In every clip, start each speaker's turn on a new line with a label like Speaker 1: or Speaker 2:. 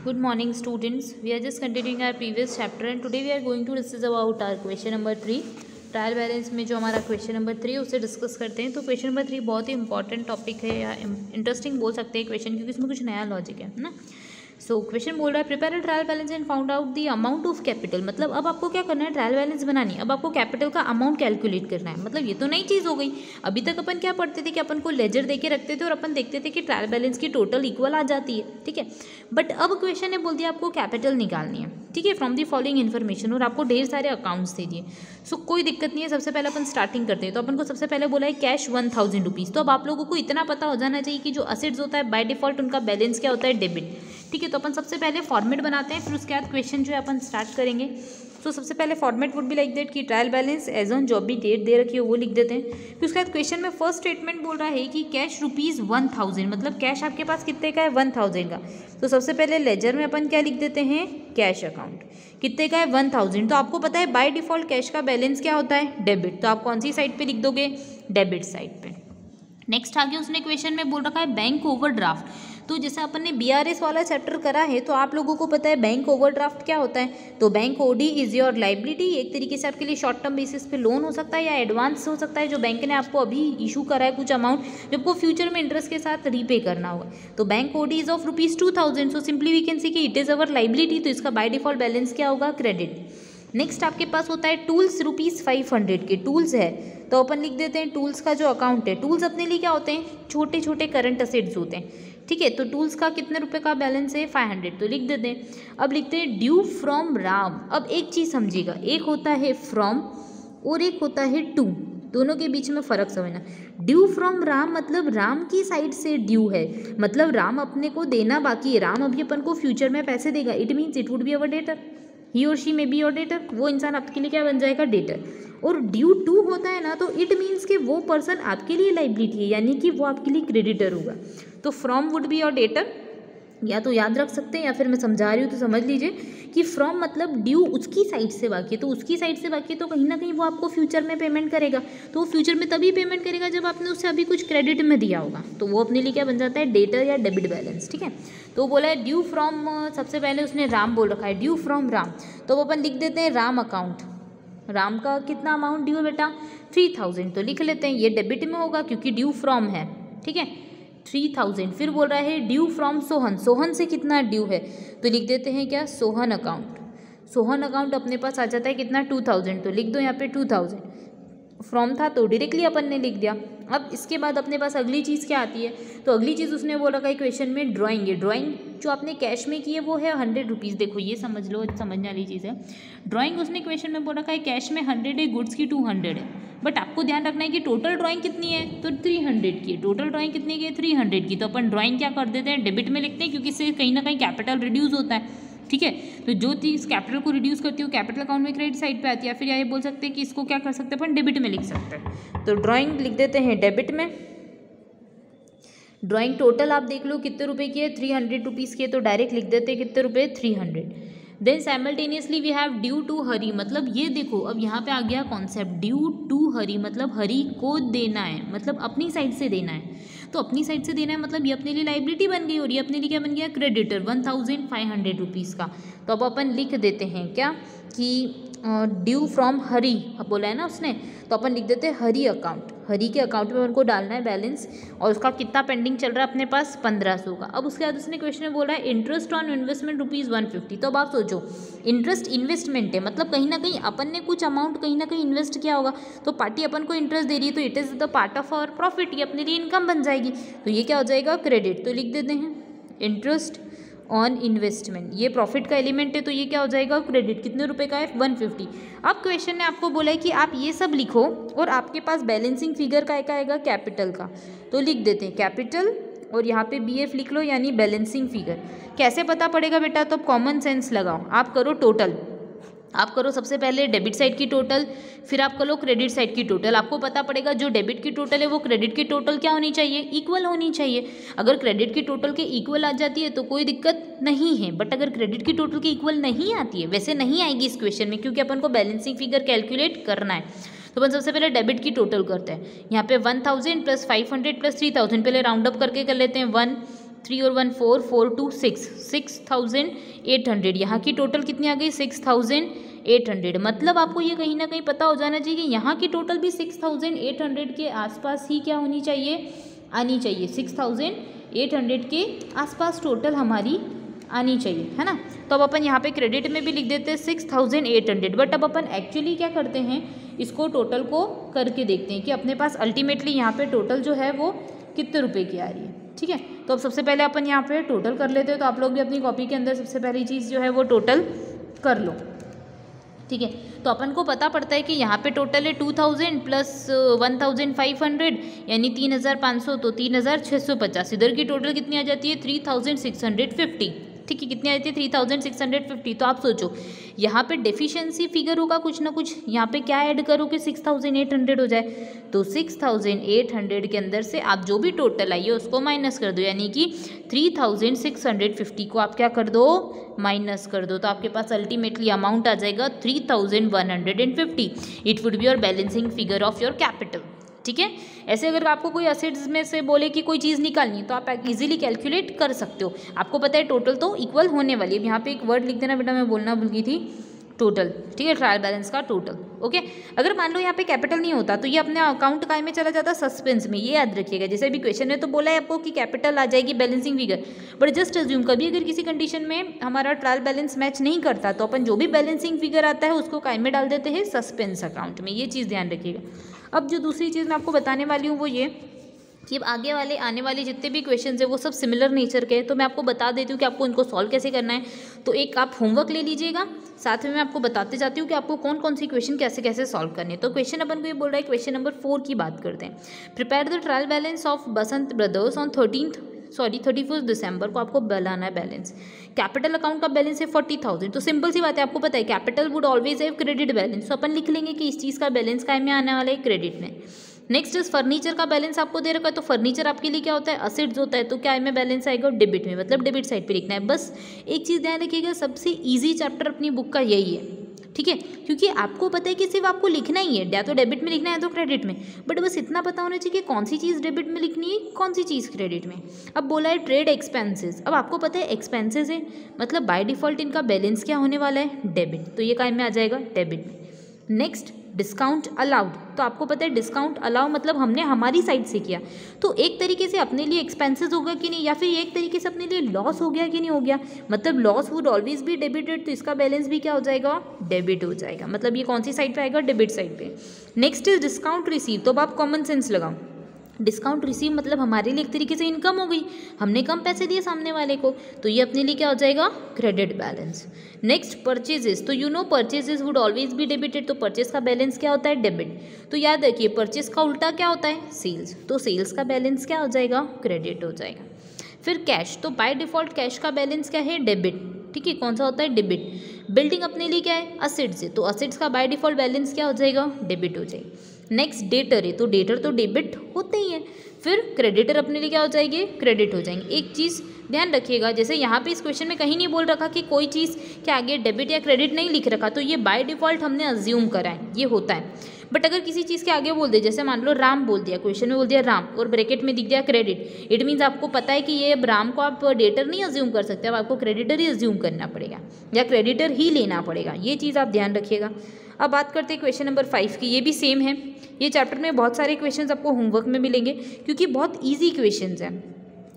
Speaker 1: Good morning students. We are just continuing our previous chapter and today we are going to discuss about our question number 3. Trial balance में जो हमारा question number 3 है उसे discuss करते हैं। तो question number 3 बहुत ही important topic है या इंटरेस्टिंग बोल सकते हैं क्वेश्चन, क्योंकि इसमें कुछ नया लॉजिक है ना। सो क्वेश्चन बोल रहा है prepare a trial balance and found out the amount of capital. मतलब अब आपको क्या करना है, ट्रायल बैलेंस बनानी है। अब आपको कैपिटल का अमाउंट कैलकुलेट करना है। मतलब ये तो नई चीज़ हो गई। अभी तक अपन क्या पढ़ते थे कि अपन को लेजर दे के रखते थे और अपन देखते थे कि ट्रायल बैलेंस की टोटल इक्वल आ जाती है, ठीक है। बट अब क्वेश्चन ने बोल दिया आपको कैपिटल निकालनी है, ठीक है, फ्रॉम दी फॉलोइंग इन्फॉर्मेशन, और आपको ढेर सारे अकाउंट्स दे दिए। सो कोई दिक्कत नहीं है। सबसे पहले अपन स्टार्टिंग करते हैं। तो अपन को सबसे पहले बोला है कैश 1000 रुपीज़। तो अब आप लोगों को इतना पता हो जाना चाहिए कि जो असेट्स होता है बाय डिफॉल्ट उनका बैलेंस क्या होता है, डेबिट, ठीक है। तो अपन सबसे पहले फॉर्मेट बनाते हैं, फिर उसके बाद क्वेश्चन जो है अपन स्टार्ट करेंगे। तो सबसे पहले format would be like that कि ट्रायल बैलेंस एज ऑन जो भी डेट दे रखी है वो लिख देते हैं। फिर उसके बाद क्वेश्चन में फर्स्ट स्टेटमेंट बोल रहा है कि कैश रुपीज़ 1000, मतलब कैश आपके पास कितने का है, 1000 का। तो सबसे पहले लेजर में अपन क्या लिख देते हैं, कैश अकाउंट कितने का है, 1000। तो आपको पता है बाय डिफॉल्ट कैश का बैलेंस क्या होता है, डेबिट। तो आप कौन सी साइड पे लिख दोगे, डेबिट साइड पे। नेक्स्ट आगे उसने क्वेश्चन में बोल रखा है बैंक ओवरड्राफ्ट। तो जैसे अपन ने बीआरएस वाला चैप्टर करा है तो आप लोगों को पता है बैंक ओवरड्राफ्ट क्या होता है। तो bank OD is your liability. एक तरीके से आपके लिए शॉर्ट टर्म बेसिस पे लोन हो सकता है या एडवांस हो सकता है जो बैंक ने आपको अभी इशू करा है कुछ अमाउंट, जो आपको फ्यूचर में इंटरेस्ट के साथ रीपे करना होगा। तो bank OD is of ₹2000। So simply we can see कि इट इज़ अवर लाइबिलिटी। तो इसका बाय डिफॉल्ट बैलेंस क्या होगा, क्रेडिट। नेक्स्ट आपके पास होता है टूल्स ₹500 के। टूल्स है तो अपन लिख देते हैं टूल्स का जो अकाउंट है। टूल्स अपने लिए क्या होते हैं, छोटे छोटे करंट असेट्स होते हैं, ठीक है। तो टूल्स का कितने रुपए का बैलेंस है, 500। तो लिख देते हैं। अब लिखते हैं ड्यू फ्रॉम राम। अब एक चीज़ समझिएगा, एक होता है फ्रॉम और एक होता है टू, दोनों के बीच में फ़र्क समझना। ड्यू फ्रॉम राम मतलब राम की साइड से ड्यू है, मतलब राम अपने को देना बाकी है। राम अभी अपन को फ्यूचर में पैसे देगा। It means it would be our debtor. He और she may be your debtor. वो इंसान आपके लिए क्या बन जाएगा, डेटर। और ड्यू टू होता है ना, तो इट मीन्स कि वो पर्सन आपके लिए लाइबिलिटी है, यानी कि वो आपके लिए क्रेडिटर होगा। तो from would be your debtor, या तो याद रख सकते हैं या फिर मैं समझा रही हूँ तो समझ लीजिए कि फ्रॉम मतलब ड्यू उसकी साइड से बाकी है। तो उसकी साइड से बाकी है तो कहीं ना कहीं वो आपको फ्यूचर में पेमेंट करेगा। तो वो फ्यूचर में तभी पेमेंट करेगा जब आपने उससे अभी कुछ क्रेडिट में दिया होगा। तो वो अपने लिए क्या बन जाता है, डेटर या डेबिट बैलेंस, ठीक है। तो बोला है ड्यू फ्रॉम, सबसे पहले उसने राम बोल रखा है, ड्यू फ्रॉम राम। तो वो अपन लिख देते हैं राम अकाउंट। राम का कितना अमाउंट ड्यू है बेटा, 3000। तो लिख लेते हैं, ये डेबिट में होगा क्योंकि ड्यू फ्रॉम है, ठीक है, 3000। फिर बोल रहा है ड्यू फ्रॉम सोहन। सोहन से कितना ड्यू है, तो लिख देते हैं क्या, सोहन अकाउंट। सोहन अकाउंट अपने पास आ जाता है कितना, 2000। तो लिख दो यहाँ पे 2000। फ्रॉम था तो डायरेक्टली अपन ने लिख दिया। अब इसके बाद अपने पास अगली चीज़ क्या आती है, तो अगली चीज़ उसने बोल रखा है क्वेश्चन में ड्राइंग है। ड्राइंग जो आपने कैश में की है वो है 100 रुपीज़। देखो ये समझ लो, समझने वाली चीज़ है। ड्राइंग उसने क्वेश्चन में बोल रखा है कैश में 100 है, गुड्स की 200 है। बट आपको ध्यान रखना है कि टोटल ड्राइंग कितनी है, तो 300 की है। टोटल ड्राइंग कितनी की है, 300 की। तो अपन ड्राइंग क्या कर देते हैं, डेबिट में लिखते हैं, क्योंकि इससे कहीं ना कहीं कैपिटल रिड्यूस होता है, ठीक है। तो जो चीज़ कैपिटल को रिड्यूस करती है वो कैपिटल अकाउंट में क्रेडिट साइड पे आती है। फिर ये बोल सकते हैं कि इसको क्या कर सकते हैं अपन, डेबिट में लिख सकते हैं। तो ड्राइंग लिख देते हैं डेबिट में। ड्राइंग टोटल आप देख लो कितने रुपए की है, 300 रुपीज़ की है। तो डायरेक्ट लिख देते हैं कितने रुपए, 300। Then simultaneously we have due to Hari. मतलब ये देखो अब यहाँ पे आ गया कॉन्सेप्ट ड्यू टू हरी, मतलब हरी को देना है, मतलब अपनी साइड से देना है। तो अपनी साइड से देना है मतलब ये अपने लिए लाइबिलिटी बन गई और ये अपने लिए क्या बन गया, क्रेडिटर, 1500 रुपीज़ का। तो अब अपन लिख देते हैं क्या कि ड्यू फ्रॉम हरी, अब बोला है ना उसने, तो अपन लिख देते हैं हरी अकाउंट। हरी के अकाउंट में उनको डालना है बैलेंस, और उसका कितना पेंडिंग चल रहा है अपने पास, 1500 का। अब उसके बाद उसने क्वेश्चन में बोला है इंटरेस्ट ऑन इन्वेस्टमेंट ₹150। तो अब आप सोचो इंटरेस्ट इन्वेस्टमेंट है, मतलब कहीं ना कहीं अपन ने कुछ अमाउंट कहीं ना कहीं इन्वेस्ट किया होगा, तो पार्टी अपन को इंटरेस्ट दे रही है, तो it is the part of our profit, ये अपने लिए इनकम बन जाएगी। तो ये क्या हो जाएगा, क्रेडिट। तो लिख देते हैं इंटरेस्ट ऑन इन्वेस्टमेंट, ये प्रॉफिट का एलिमेंट है, तो ये क्या हो जाएगा, क्रेडिट। कितने रुपए का है, 150। अब क्वेश्चन ने आपको बोला है कि आप ये सब लिखो और आपके पास बैलेंसिंग फिगर का आएगा, कैपिटल का। तो लिख देते हैं कैपिटल और यहाँ पे BF लिख लो, यानी बैलेंसिंग फिगर। कैसे पता पड़ेगा बेटा, तो कॉमन सेंस लगाओ, आप करो टोटल। आप करो सबसे पहले डेबिट साइड की टोटल, फिर आप करो क्रेडिट साइड की टोटल। आपको पता पड़ेगा जो डेबिट की टोटल है वो क्रेडिट की टोटल क्या होनी चाहिए, इक्वल होनी चाहिए। अगर क्रेडिट की टोटल के इक्वल आ जाती है तो कोई दिक्कत नहीं है, बट अगर क्रेडिट की टोटल के इक्वल नहीं आती है, वैसे नहीं आएगी इस क्वेश्चन में क्योंकि अपन को बैलेंसिंग फिगर कैलकुलेट करना है। तो अपन सबसे पहले डेबिट की टोटल करते हैं। यहाँ पे 1000 + 500 + 3000, पहले राउंड अप करके कर लेते हैं, 1 3 और 1 4, 4 2 6, 6800। यहाँ की टोटल कितनी आ गई 6800। मतलब आपको ये कहीं ना कहीं पता हो जाना चाहिए कि यहाँ की टोटल भी 6800 के आसपास ही क्या होनी चाहिए, आनी चाहिए। 6800 के आसपास टोटल हमारी आनी चाहिए, है ना। तो अब अपन यहाँ पे क्रेडिट में भी लिख देते हैं 6800, बट अब अपन एक्चुअली क्या करते हैं, इसको टोटल को करके देखते हैं कि अपने पास अल्टीमेटली यहाँ पे टोटल जो है वो कितने रुपए की आ रही है। ठीक है, तो अब सबसे पहले अपन यहाँ पे टोटल कर लेते हैं। तो आप लोग भी अपनी कॉपी के अंदर सबसे पहली चीज़ जो है वो टोटल कर लो। ठीक है, तो अपन को पता पड़ता है कि यहाँ पे टोटल है 2000 प्लस 1500 यानी 3500, तो 3650। इधर की टोटल कितनी आ जाती है 3650। ठीक है, कितनी आ जाती है 3650। तो आप सोचो यहाँ पे डेफिशिएंसी फिगर होगा कुछ ना कुछ, यहाँ पे क्या ऐड करो कि 6800 हो जाए। तो 6800 के अंदर से आप जो भी टोटल आई है उसको माइनस कर दो, यानी कि 3650 को आप क्या कर दो, माइनस कर दो। तो आपके पास अल्टीमेटली अमाउंट आ जाएगा 3150। It would be your balancing figure of your capital. ठीक है, ऐसे अगर आपको कोई असेट्स में से बोले कि कोई चीज़ निकालनी तो आप इजीली कैलकुलेट कर सकते हो। आपको पता है टोटल तो इक्वल होने वाली है। यहाँ पे एक वर्ड लिख देना बेटा, मैं बोलना भूल गई थी, टोटल। ठीक है, ट्रायल बैलेंस का टोटल। ओके, अगर मान लो यहाँ पे कैपिटल नहीं होता तो ये अपने अकाउंट काय में चला जाता, सस्पेंस में। ये याद रखिएगा, जैसे अभी क्वेश्चन में तो बोला है आपको कि कैपिटल आ जाएगी balancing figure, but just assume कभी अगर किसी कंडीशन में हमारा ट्रायल बैलेंस मैच नहीं करता तो अपन जो भी बैलेंसिंग फिगर आता है उसको काय में डाल देते हैं, सस्पेंस अकाउंट में। ये चीज़ ध्यान रखिएगा। अब जो दूसरी चीज़ मैं आपको बताने वाली हूँ वो ये कि अब आगे वाले आने वाले जितने भी क्वेश्चंस है वो सब सिमिलर नेचर के हैं। तो मैं आपको बता देती हूँ कि आपको इनको सॉल्व कैसे करना है। तो एक आप होमवर्क ले लीजिएगा, साथ में मैं आपको बताते जाती हूँ कि आपको कौन कौन सी क्वेश्चन कैसे कैसे सॉल्व करने हैं। तो क्वेश्चन अपन को ये बोल रहा है, क्वेश्चन नंबर 4 की बात करते हैं। Prepare the trial balance of Basant brothers on 31 दिसंबर को आपको बनाना है बैलेंस। कैपिटल अकाउंट का बैलेंस है 40,000। तो सिंपल सी बात है, आपको पता है capital would always have credit balance. तो अपन लिख लेंगे कि इस चीज़ का बैलेंस काय में आने वाला है, क्रेडिट में। नेक्स्ट इज फर्नीचर का बैलेंस आपको दे रखा है। तो फर्नीचर आपके लिए क्या होता है, असेट्स होता है। तो क्या में बैलेंस आएगा, डेबिट में, मतलब डेबिट साइड पे लिखना है। बस एक चीज़ ध्यान रखिएगा, सबसे ईजी चैप्टर अपनी बुक का यही है। ठीक है, क्योंकि आपको पता है कि सिर्फ आपको लिखना ही है, या तो डेबिट में लिखना है तो क्रेडिट में, बट बस इतना पता होना चाहिए कि कौन सी चीज़ डेबिट में लिखनी है, कौन सी चीज़ क्रेडिट में। अब बोला है ट्रेड एक्सपेंसेस। अब आपको पता है एक्सपेंसेस है, मतलब बाय डिफॉल्ट इनका बैलेंस क्या होने वाला है, डेबिट। तो ये काय में आ जाएगा, डेबिट में। Next discount allowed. तो आपको पता है डिस्काउंट अलाउ मतलब हमने हमारी साइड से किया, तो एक तरीके से अपने लिए एक्सपेंसेस होगा कि नहीं, या फिर एक तरीके से अपने लिए लॉस हो गया कि नहीं हो गया, मतलब loss would always be debited. तो इसका बैलेंस भी क्या हो जाएगा, डेबिट हो जाएगा। मतलब ये कौन सी साइड पे आएगा, डेबिट साइड पे। Next is discount receive. तो अब आप कॉमन सेंस लगाओ, डिस्काउंट रिसीव मतलब हमारे लिए एक तरीके से इनकम हो गई, हमने कम पैसे दिए सामने वाले को, तो ये अपने लिए क्या हो जाएगा, क्रेडिट बैलेंस। Next purchases. तो you know purchases would always be debited. तो परचेज का बैलेंस क्या होता है, डेबिट। तो याद रखिए परचेज का उल्टा क्या होता है, सेल्स। तो सेल्स का बैलेंस क्या हो जाएगा, क्रेडिट हो जाएगा। फिर कैश। तो बाय डिफॉल्ट कैश का बैलेंस क्या है, डेबिट। ठीक है, कौन सा होता है, डेबिट। बिल्डिंग अपने लिए क्या है, असेट्स है। तो असेट्स का बाय डिफॉल्ट बैलेंस क्या हो जाएगा, डेबिट हो जाएगा। नेक्स्ट डेटर है। तो डेटर तो डेबिट होते ही है। फिर क्रेडिटर अपने लिए क्या हो जाएंगे, क्रेडिट हो जाएंगे। एक चीज़ ध्यान रखिएगा, जैसे यहाँ पे इस क्वेश्चन में कहीं नहीं बोल रखा कि कोई चीज़ के आगे डेबिट या क्रेडिट नहीं लिख रखा, तो ये बाय डिफॉल्ट हमने अज्यूम करा है, ये होता है। बट अगर किसी चीज़ के आगे बोल दे, जैसे मान लो राम बोल दिया, क्वेश्चन में बोल दिया राम और ब्रैकेट में दिख दिया क्रेडिट, इट मीन्स आपको पता है कि ये राम को आप डेटर नहीं अज्यूम कर सकते, अब आपको क्रेडिटर ही अज्यूम करना पड़ेगा या क्रेडिटर ही लेना पड़ेगा। ये चीज़ आप ध्यान रखिएगा। अब बात करते हैं क्वेश्चन नंबर 5 की। ये भी सेम है, ये चैप्टर में बहुत सारे क्वेश्चंस आपको होमवर्क में मिलेंगे क्योंकि बहुत इजी क्वेश्चंस हैं।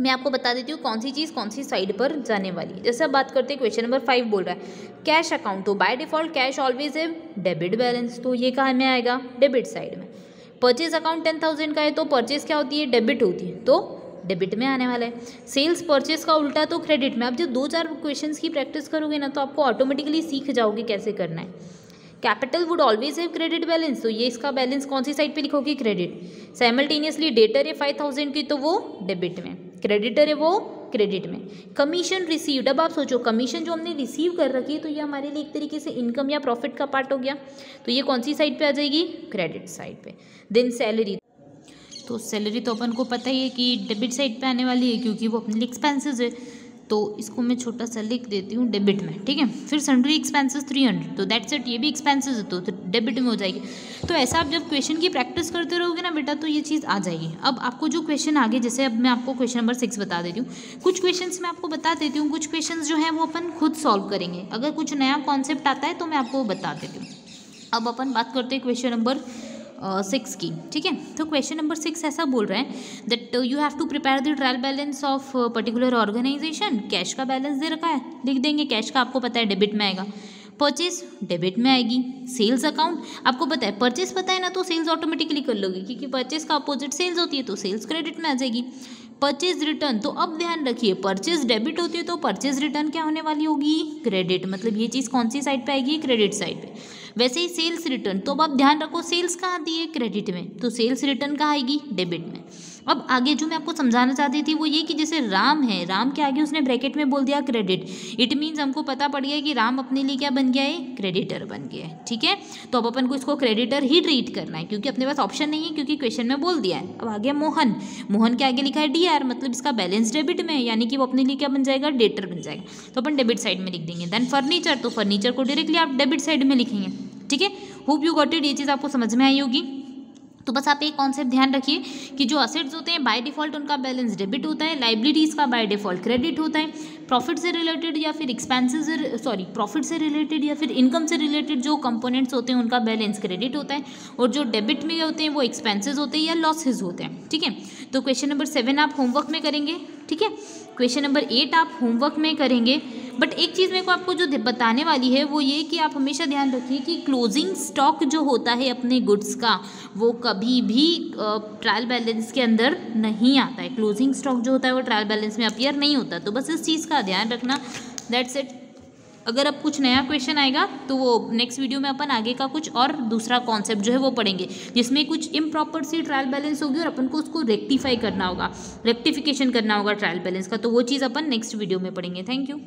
Speaker 1: मैं आपको बता देती हूँ कौन सी चीज़ कौन सी साइड पर जाने वाली है। जैसे अब बात करते हैं क्वेश्चन नंबर 5 बोल रहा है कैश अकाउंट। तो बाय डिफॉल्ट कैश ऑलवेज है डेबिट बैलेंस, तो ये कहाँ में आएगा, डेबिट साइड में। परचेज अकाउंट 10,000 का है तो परचेज क्या होती है, डेबिट होती है, तो डेबिट में आने वाला है। सेल्स परचेज का उल्टा तो क्रेडिट में। आप जब 2-4 क्वेश्चंस की प्रैक्टिस करोगे ना तो आपको ऑटोमेटिकली सीख जाओगे कैसे करना है। Capital would always have credit balance, तो ये इसका बैलेंस कौन सी साइड पे लिखोगे, क्रेडिट। साइमल्टेनियसली डेटर है 5,000 की तो वो डेबिट में, क्रेडिटर है वो क्रेडिट में। Commission received. अब आप सोचो कमीशन जो हमने रिसीव कर रखी है तो ये हमारे लिए एक तरीके से इनकम या प्रॉफिट का पार्ट हो गया, तो ये कौन सी साइड पे आ जाएगी, क्रेडिट साइड पे। Then salary. तो सैलरी तो अपन को पता ही है कि डेबिट साइड पे आने वाली है क्योंकि वो अपने लिए एक्सपेंसेस है, तो इसको मैं छोटा सा लिख देती हूँ डेबिट में, ठीक है। फिर सन्ड्री एक्सपेंसेस 300, तो दैट्स इट, ये भी एक्सपेंसेस है तो डेबिट में हो जाएगी। तो ऐसा आप जब क्वेश्चन की प्रैक्टिस प्रैक्टिस करते रहोगे ना बेटा तो ये चीज़ आ जाएगी। अब आपको जो क्वेश्चन आगे, जैसे अब मैं आपको क्वेश्चन नंबर 6 बता देती हूँ, कुछ क्वेश्चंस मैं आपको बता देती हूँ, कुछ क्वेश्चंस जो हैं वो अपन खुद सॉल्व करेंगे। अगर कुछ नया कॉन्सेप्ट आता है तो मैं आपको बता देती हूँ। अब अपन बात करते हैं क्वेश्चन नंबर 6 की, ठीक है। तो क्वेश्चन नंबर 6 ऐसा बोल रहा है that you have to prepare the trial balance of particular organisation. Cash का बैलेंस दे रखा है, लिख देंगे कैश का, आपको पता है डेबिट में आएगा, परचेज डेबिट में आएगी, सेल्स अकाउंट आपको पता है, परचेज पता है ना तो सेल्स ऑटोमेटिकली कर लोगे, क्योंकि परचेज का अपोजिट सेल्स होती है तो सेल्स क्रेडिट में आ जाएगी। परचेज रिटर्न, तो अब ध्यान रखिए परचेज डेबिट होती है तो परचेज रिटर्न क्या होने वाली होगी, क्रेडिट, मतलब ये चीज़ कौन सी साइड पे आएगी, क्रेडिट साइड पे। वैसे ही सेल्स रिटर्न, तो अब आप ध्यान रखो सेल्स कहाँ दी है, क्रेडिट में, तो सेल्स रिटर्न कहाँ आएगी, डेबिट में। अब आगे जो मैं आपको समझाना चाहती थी वो ये कि जैसे राम है, राम के आगे उसने ब्रैकेट में बोल दिया क्रेडिट, इट मीन्स हमको पता पड़ गया कि राम अपने लिए क्या बन गया है, क्रेडिटर बन गया है, ठीक है। तो अब अपन को इसको क्रेडिटर ही ट्रीट करना है क्योंकि अपने पास ऑप्शन नहीं है, क्योंकि क्वेश्चन में बोल दिया है। अब आ गया मोहन, मोहन के आगे लिखा है DR, मतलब इसका बैलेंस डेबिट में है, यानी कि वो अपने लिए क्या बन जाएगा, डेटर बन जाएगा, तो अपन डेबिट साइड में लिख देंगे। देन फर्नीचर, तो फर्नीचर को डायरेक्टली आप डेबिट साइड में लिखेंगे, ठीक है। होप यू गॉट इट, ये चीज़ आपको समझ में आई होगी। तो बस आप एक कॉन्सेप्ट ध्यान रखिए कि जो असेट्स होते हैं बाय डिफॉल्ट उनका बैलेंस डेबिट होता है, लाइबिलिटीज का बाय डिफॉल्ट क्रेडिट होता है, प्रॉफिट से रिलेटेड या फिर एक्सपेंसेस से प्रॉफिट से रिलेटेड या फिर इनकम से रिलेटेड जो कंपोनेंट्स होते हैं उनका बैलेंस क्रेडिट होता है, और जो डेबिट में होते हैं वो एक्सपेंसेस होते हैं या लॉसेज होते हैं, ठीक है। तो क्वेश्चन नंबर 7 आप होमवर्क में करेंगे, ठीक है। क्वेश्चन नंबर 8 आप होमवर्क में करेंगे, बट एक चीज़ मेरे को आपको जो बताने वाली है वो ये कि आप हमेशा ध्यान रखिए कि क्लोजिंग स्टॉक जो होता है अपने गुड्स का वो कभी भी ट्रायल बैलेंस के अंदर नहीं आता है। क्लोजिंग स्टॉक जो होता है वो ट्रायल बैलेंस में अपीयर नहीं होता, तो बस इस चीज़ का ध्यान रखना, दैट्स इट। अगर अब कुछ नया क्वेश्चन आएगा तो वो नेक्स्ट वीडियो में अपन आगे का कुछ और दूसरा कॉन्सेप्ट जो है वो पढ़ेंगे, जिसमें कुछ इम्प्रॉपर सी ट्रायल बैलेंस होगी और अपन को उसको रेक्टिफाई करना होगा, रेक्टिफिकेशन करना होगा ट्रायल बैलेंस का, तो वो चीज़ अपन नेक्स्ट वीडियो में पढ़ेंगे। Thank you.